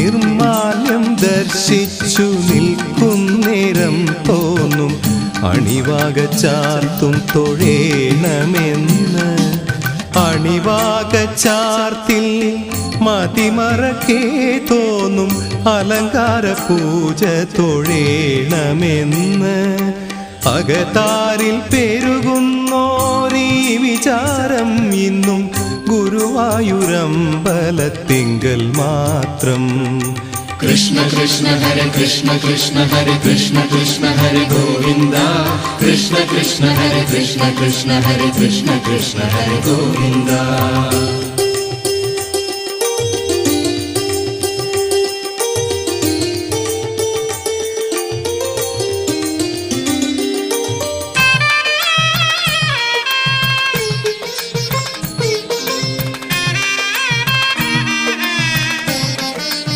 നിർമാല്യം ദർശിച്ചു നിൽക്കുന്നേരം തോന്നും അണിവാക ചാർത്തും തൊഴേണമെന്ന്. അണിവാക ചാർത്തിൽ മതിമറക്കേ തോന്നും അലങ്കാര പൂജ തൊഴേണമെന്ന്. അകതാരിൽ പെരുകുന്നോരീ വിചാരം ഇന്നും ഗുരുവായൂരമ്പലത്തിങ്കൽ മാത്രം. കൃഷ്ണ കൃഷ്ണ ഹരേ കൃഷ്ണ കൃഷ്ണ ഹരേ കൃഷ്ണ കൃഷ്ണ ഹരേ ഗോവിന്ദ. കൃഷ്ണ കൃഷ്ണ ഹരേ കൃഷ്ണ കൃഷ്ണ ഹരേ കൃഷ്ണ കൃഷ്ണ ഹരേ ഗോവിന്ദ.